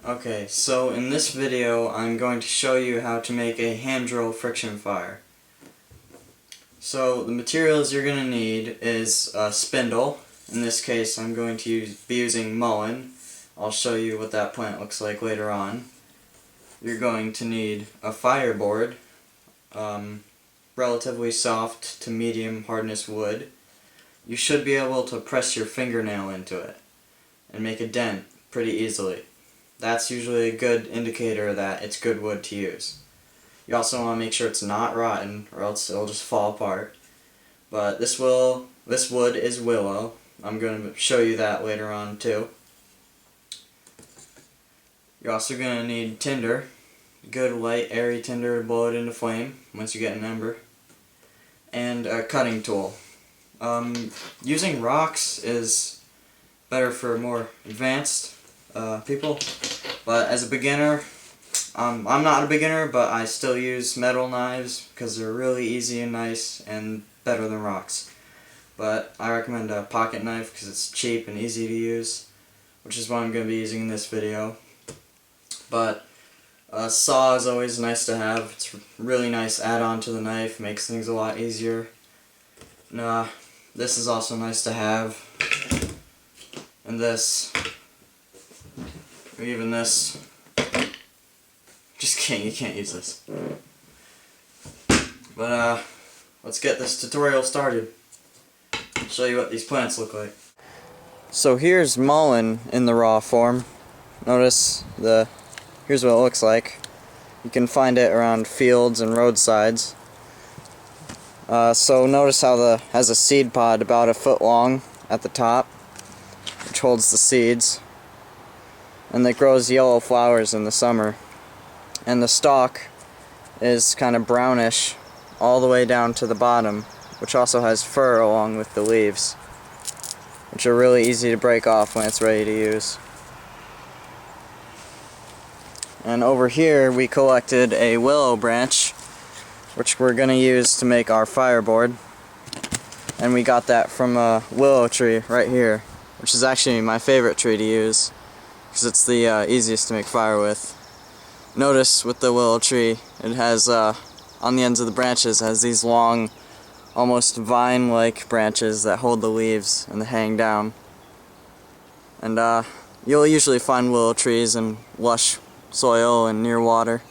Okay, so in this video I'm going to show you how to make a hand drill friction fire. So the materials you're going to need is a spindle. In this case I'm going to be using mullein. I'll show you what that plant looks like later on. You're going to need a fireboard, relatively soft to medium hardness wood. You should be able to press your fingernail into it and make a dent pretty easily. That's usually a good indicator that it's good wood to use. You also want to make sure it's not rotten, or else it'll just fall apart. But this wood is willow. I'm going to show you that later on too. You're also going to need tinder, good light airy tinder to blow it into flame once you get an ember, and a cutting tool. Using rocks is better for more advanced people, but as a beginner, I'm not a beginner, but I still use metal knives because they're really easy and nice and better than rocks. But I recommend a pocket knife because it's cheap and easy to use, which is what I'm going to be using in this video. But a saw is always nice to have. It's a really nice add-on to the knife, makes things a lot easier. And this is also nice to have. And this, or even this. Just kidding, you can't use this. But let's get this tutorial started. I'll show you what these plants look like. So here's mullein in the raw form. Notice here's what it looks like. You can find it around fields and roadsides. So notice how it has a seed pod about 1 foot long at the top, which holds the seeds, and it grows yellow flowers in the summer. And the stalk is kind of brownish all the way down to the bottom, which also has fur along with the leaves, which are really easy to break off when it's ready to use. And over here we collected a willow branch, which we're going to use to make our fireboard. And we got that from a willow tree right here, which is actually my favorite tree to use because it's the easiest to make fire with. Notice with the willow tree, it has on the ends of the branches has these long, almost vine-like branches that hold the leaves and they hang down. And you'll usually find willow trees in lush soil and near water.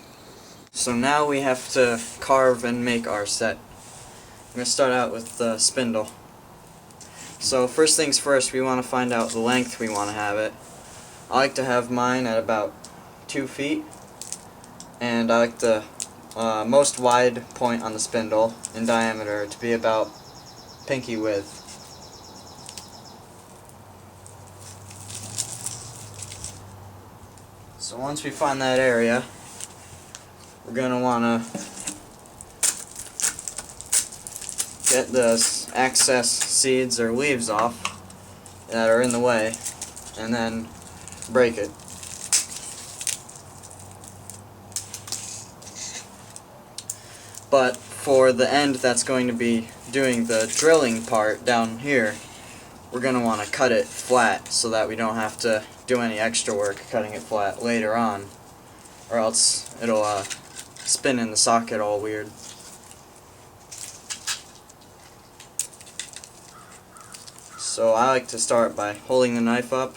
So now we have to carve and make our set. I'm going to start out with the spindle. So first things first, we want to find out the length we want to have it. I like to have mine at about 2 feet, and I like the most wide point on the spindle in diameter to be about pinky width. So once we find that area, we're going to want to get the excess seeds or leaves off that are in the way, and then break it. But for the end that's going to be doing the drilling part down here, we're going to want to cut it flat so that we don't have to do any extra work cutting it flat later on, or else it'll spin in the socket all weird. So I like to start by holding the knife up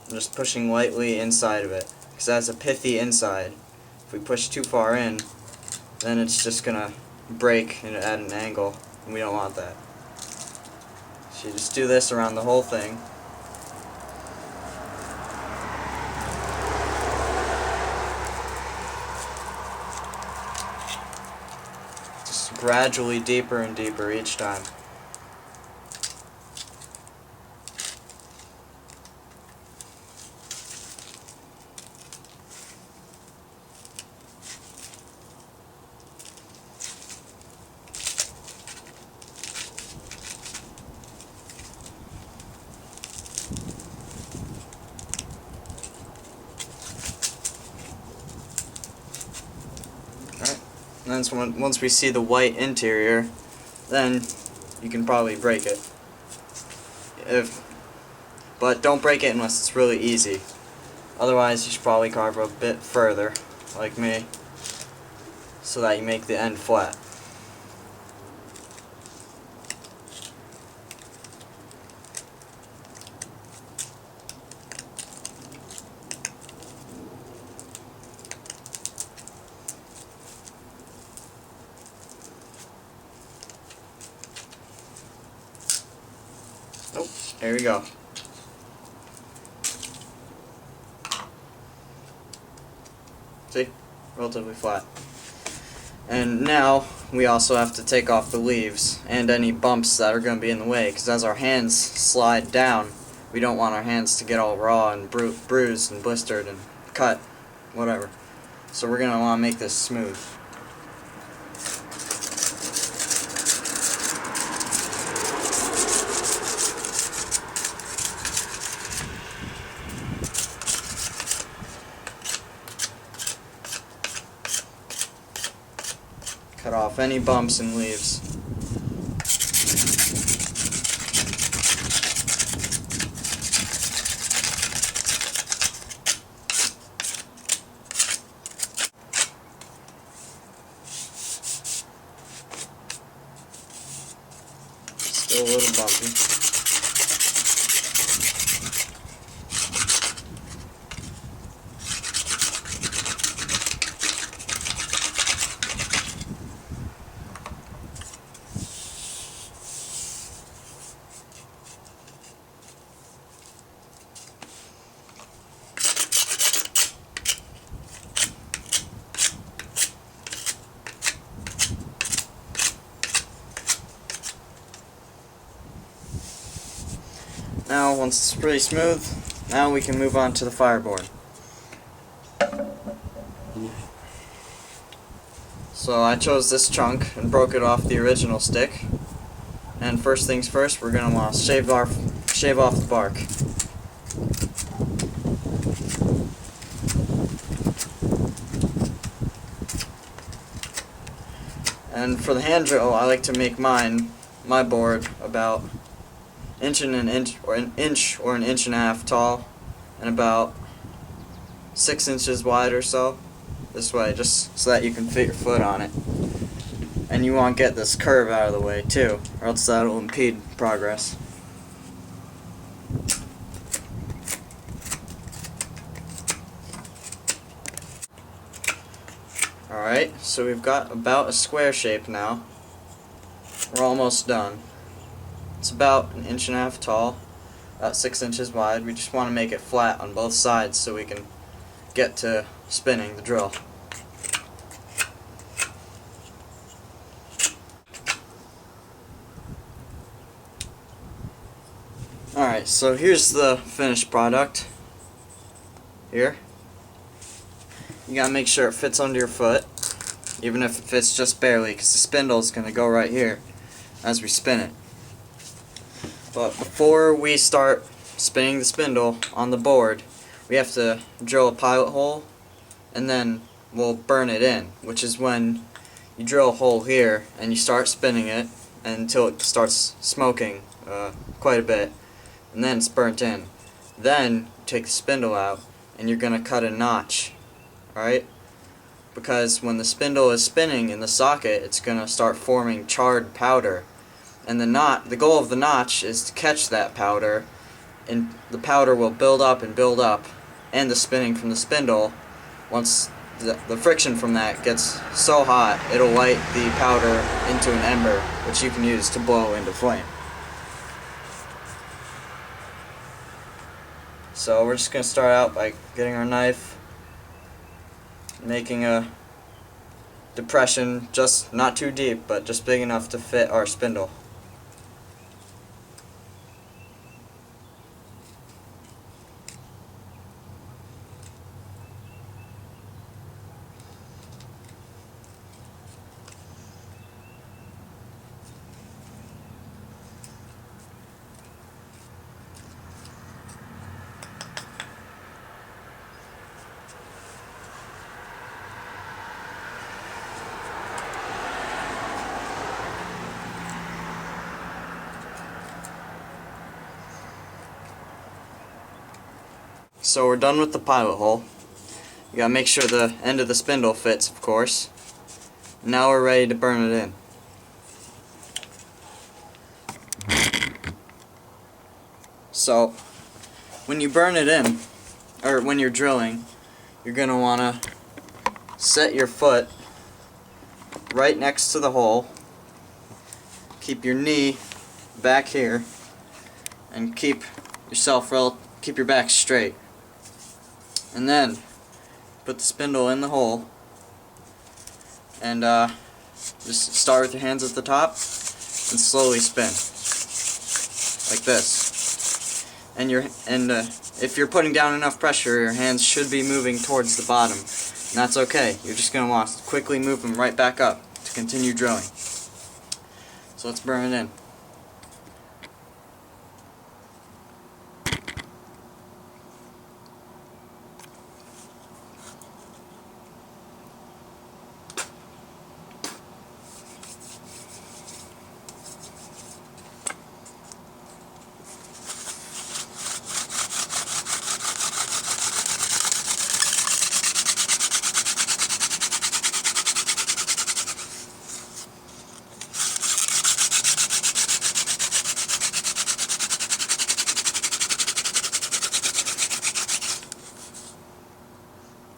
and just pushing lightly inside of it, because it has a pithy inside. If we push too far in, then it's just gonna break and at an angle, and we don't want that. So you just do this around the whole thing. Just gradually deeper and deeper each time. And then once we see the white interior, then you can probably break it. But don't break it unless it's really easy. Otherwise, you should probably carve a bit further, like me, so that you make the end flat. Oh, there we go. See? Relatively flat. And now we also have to take off the leaves and any bumps that are going to be in the way, because as our hands slide down, we don't want our hands to get all raw and bruised and blistered and cut, whatever. So we're going to want to make this smooth. Cut off any bumps and leaves. Still a little bumpy. Now, once it's pretty smooth, now we can move on to the fireboard. So I chose this chunk and broke it off the original stick. And first things first, we're going to want to shave off the bark. And for the hand drill, I like to make my board about an inch or an inch and a half tall, and about 6 inches wide or so. This way, just so that you can fit your foot on it. And you want to get this curve out of the way too, or else that'll impede progress. Alright, so we've got about a square shape now. We're almost done. It's about an inch and a half tall, about 6 inches wide. We just want to make it flat on both sides so we can get to spinning the drill. Alright, so here's the finished product. Here. You gotta make sure it fits under your foot, even if it fits just barely, because the spindle is going to go right here as we spin it. But before we start spinning the spindle on the board, we have to drill a pilot hole, and then we'll burn it in, which is when you drill a hole here and you start spinning it until it starts smoking quite a bit, and then it's burnt in. Then you take the spindle out and you're going to cut a notch, alright? Because when the spindle is spinning in the socket, it's going to start forming charred powder. And the goal of the notch is to catch that powder, and the powder will build up, and the spinning from the spindle, once the friction from that gets so hot, it'll light the powder into an ember, which you can use to blow into flame. So we're just going to start out by getting our knife, making a depression, just not too deep, but just big enough to fit our spindle. So we're done with the pilot hole. You gotta make sure the end of the spindle fits, of course. Now we're ready to burn it in. So when you burn it in, or when you're drilling, you're gonna wanna set your foot right next to the hole. Keep your knee back here, and keep your back straight. And then put the spindle in the hole, and just start with your hands at the top and slowly spin like this. And if you're putting down enough pressure, your hands should be moving towards the bottom, and that's okay. You're just going to want to quickly move them right back up to continue drilling. So let's burn it in.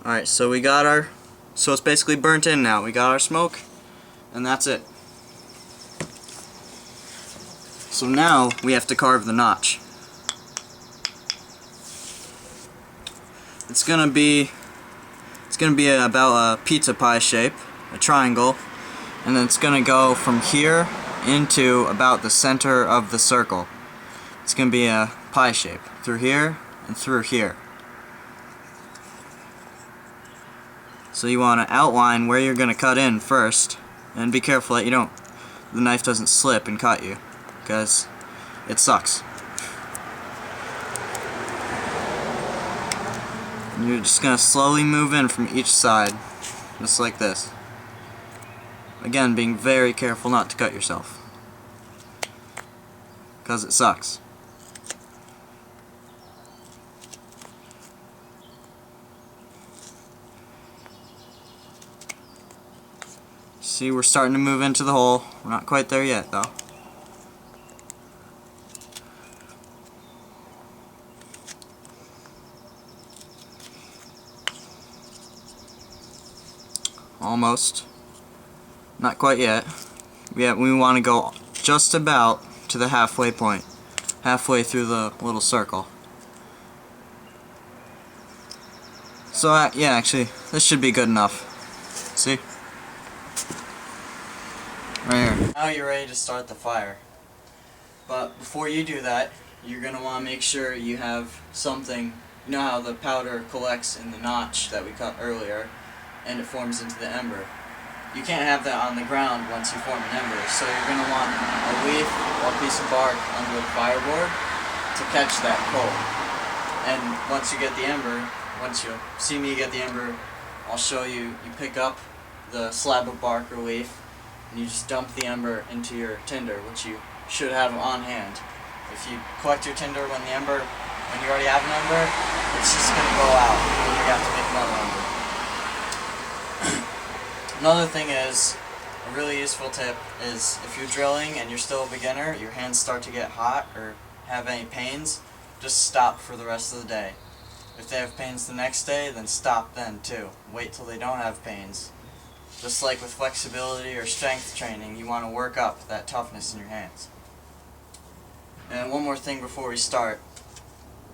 Alright, so it's basically burnt in now. We got our smoke, and that's it. So now we have to carve the notch. It's gonna be about a pizza pie shape, a triangle, and then it's gonna go from here into about the center of the circle. It's gonna be a pie shape through here and through here. So you want to outline where you're going to cut in first, and be careful that the knife doesn't slip and cut you, because it sucks. And you're just going to slowly move in from each side, just like this. Again, being very careful not to cut yourself, because it sucks. See, we're starting to move into the hole. We're not quite there yet, though. Almost. Not quite yet. We want to go just about to the halfway point. Halfway through the little circle. So, yeah, actually, this should be good enough. See? Right here. Now you're ready to start the fire. But before you do that, you're going to want to make sure you have something. You know how the powder collects in the notch that we cut earlier, and it forms into the ember. You can't have that on the ground once you form an ember, so you're going to want a leaf or a piece of bark under the fireboard to catch that coal. And once you get the ember, once you see me get the ember, I'll show you. You pick up the slab of bark or leaf, and you just dump the ember into your tinder, which you should have on hand. If you collect your tinder when you already have an ember, it's just going to go out, and you have to make another ember. Another thing is, a really useful tip is, if you're drilling and you're still a beginner, your hands start to get hot or have any pains, just stop for the rest of the day. If they have pains the next day, then stop then too. Wait till they don't have pains. Just like with flexibility or strength training, you want to work up that toughness in your hands. And one more thing before we start.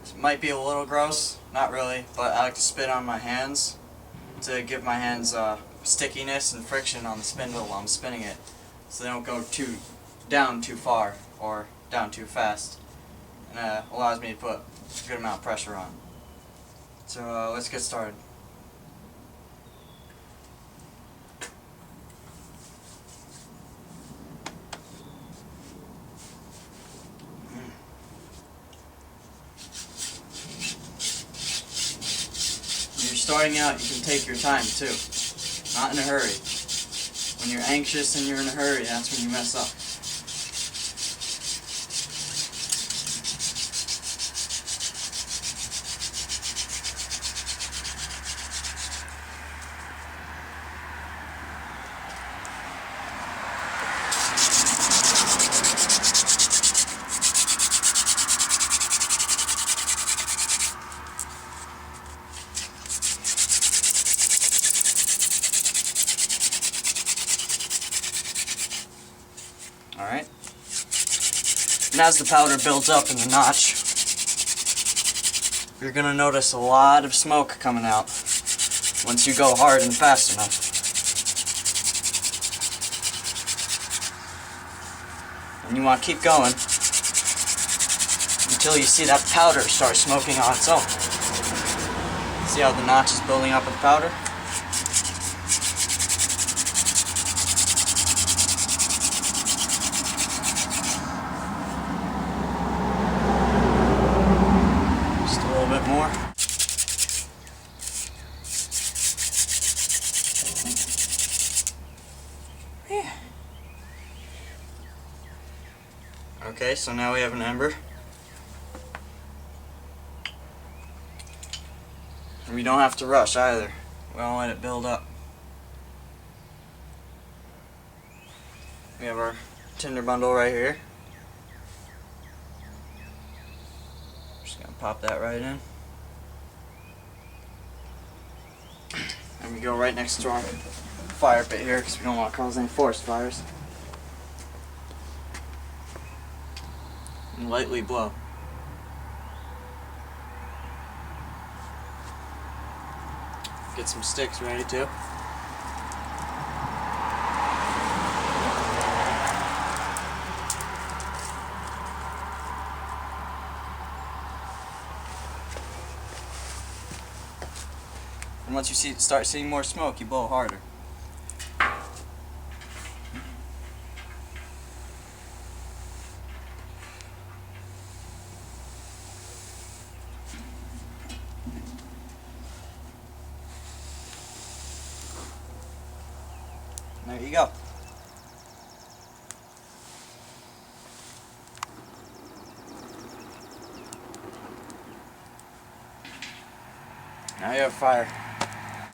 This might be a little gross, not really, but I like to spit on my hands to give my hands stickiness and friction on the spindle while I'm spinning it, so they don't go down too far or down too fast, and allows me to put a good amount of pressure on. So let's get started. When you're starting out, you can take your time too. Not in a hurry. When you're anxious and you're in a hurry, that's when you mess up. Alright? And as the powder builds up in the notch, you're going to notice a lot of smoke coming out once you go hard and fast enough. And you want to keep going until you see that powder start smoking on its own. See how the notch is building up with powder? Just a little bit more. Yeah. Okay, so now we have an ember. And we don't have to rush either. We don't let it build up. We have our tinder bundle right here. Just gonna pop that right in. And we go right next to our fire pit here because we don't want to cause any forest fires. And lightly blow. Get some sticks ready too. And once you start seeing more smoke, you blow harder. There you go. Now you have fire.